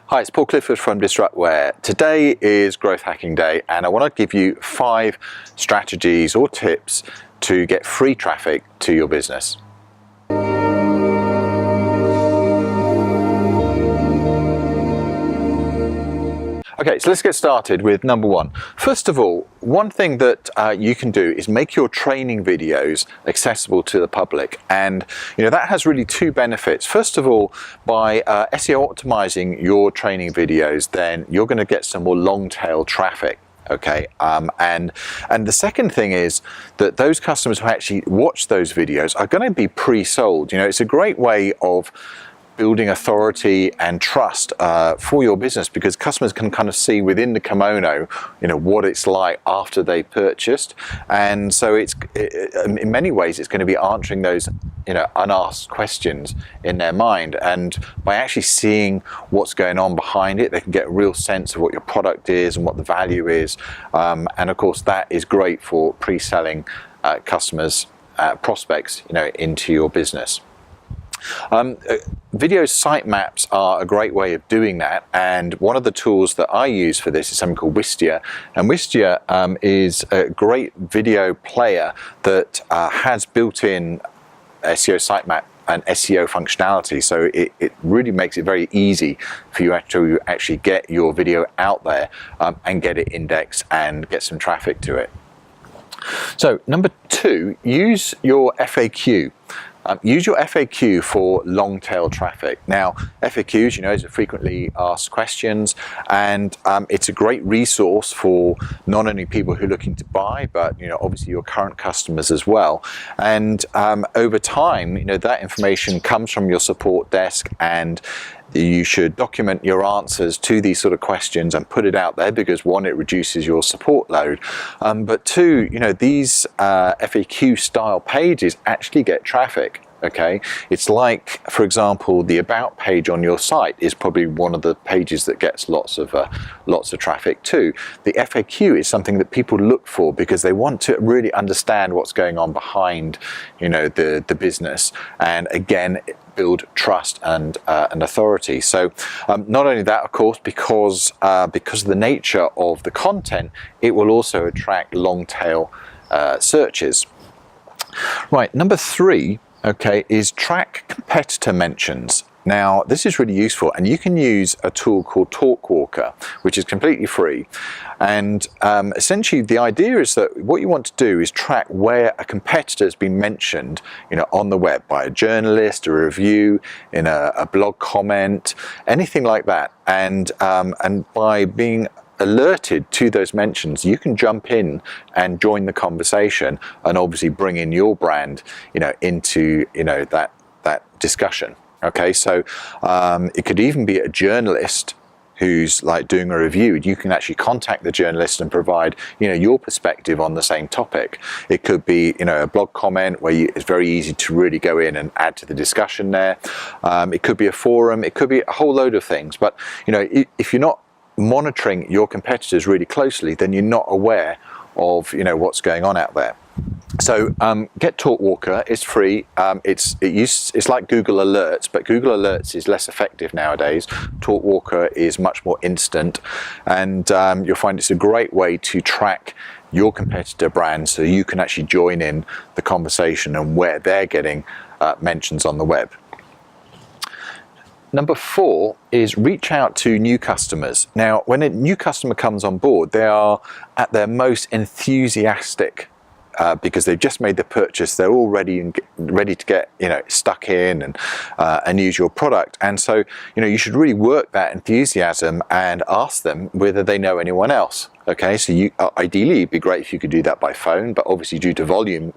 Hi, it's Paul Clifford from Disruptware. Today is Growth Hacking Day and I want to give you 5 strategies or tips to get free traffic to your business. Okay, so let's get started with number 1. First of all, one thing that you can do is make your training videos accessible to the public, and that has really 2 benefits. First of all, by SEO optimizing your training videos, then you're going to get some more long tail traffic. Okay, and the second thing is that those customers who actually watch those videos are going to be pre-sold. It's a great way of building authority and trust for your business, because customers can kind of see within the kimono, what it's like after they purchased, and so in many ways it's going to be answering those unasked questions in their mind, and by actually seeing what's going on behind it, they can get a real sense of what your product is and what the value is, and of course that is great for pre-selling customers, prospects, into your business. Video sitemaps are a great way of doing that, and one of the tools that I use for this is something called Wistia, and Wistia is a great video player that has built-in SEO sitemap and SEO functionality, so it really makes it very easy for you to actually get your video out there and get it indexed and get some traffic to it. So number 2, use your FAQ. Use your FAQ for long tail traffic. Now, FAQs, is frequently asked questions, and it's a great resource for not only people who are looking to buy, but obviously your current customers as well. And over time, that information comes from your support desk, and you should document your answers to these sort of questions and put it out there, because 1, it reduces your support load, but 2, these FAQ style pages actually get traffic. Okay, it's like, for example, the about page on your site is probably one of the pages that gets lots of traffic too. The FAQ is something that people look for because they want to really understand what's going on behind, the business, and again, build trust and authority. So not only that, of course, because of the nature of the content, it will also attract long tail searches. Right, number 3. Okay, is track competitor mentions. Now, this is really useful, and you can use a tool called TalkWalker, which is completely free. And essentially, the idea is that what you want to do is track where a competitor has been mentioned, on the web by a journalist, a review, in a blog comment, anything like that. And by being alerted to those mentions, you can jump in and join the conversation, and obviously bring in your brand, into that discussion. Okay, so it could even be a journalist who's like doing a review. You can actually contact the journalist and provide your perspective on the same topic. It could be a blog comment where it's very easy to really go in and add to the discussion there. It could be a forum. It could be a whole load of things. But if you're not monitoring your competitors really closely, then you're not aware of what's going on out there. So get TalkWalker. It's free. It's like Google Alerts, but Google Alerts is less effective nowadays. TalkWalker is much more instant, and you'll find it's a great way to track your competitor brand, so you can actually join in the conversation and where they're getting mentions on the web. Number 4 is reach out to new customers. Now, when a new customer comes on board, they are at their most enthusiastic because they've just made the purchase. They're all ready to get stuck in and use your product. And so you should really work that enthusiasm and ask them whether they know anyone else. Okay, so ideally it'd be great if you could do that by phone, but obviously due to volume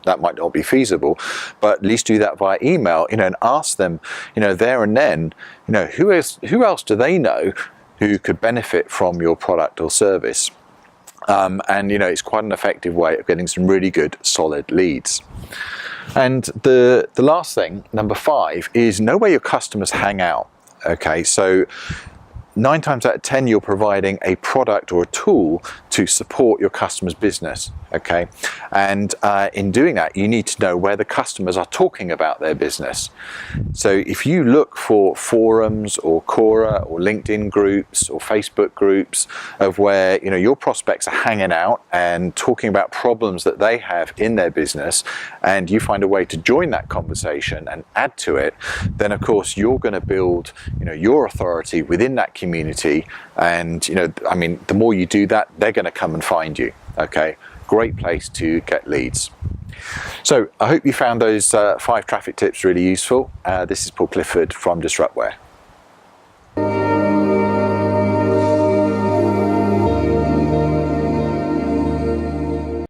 that might not be feasible. But at least do that via email, and ask them, there and then, who else do they know who could benefit from your product or service? And it's quite an effective way of getting some really good solid leads. And the last thing, number 5, is know where your customers hang out. Okay, so 9 times out of 10 you're providing a product or a tool to support your customer's business, okay? And in doing that, you need to know where the customers are talking about their business. So if you look for forums or Quora or LinkedIn groups or Facebook groups of where your prospects are hanging out and talking about problems that they have in their business, and you find a way to join that conversation and add to it, then of course you're going to build your authority within that community. And the more you do that, they're going to come and find you. Okay, great place to get leads. So I hope you found those 5 traffic tips really useful. This is Paul Clifford from Disruptware.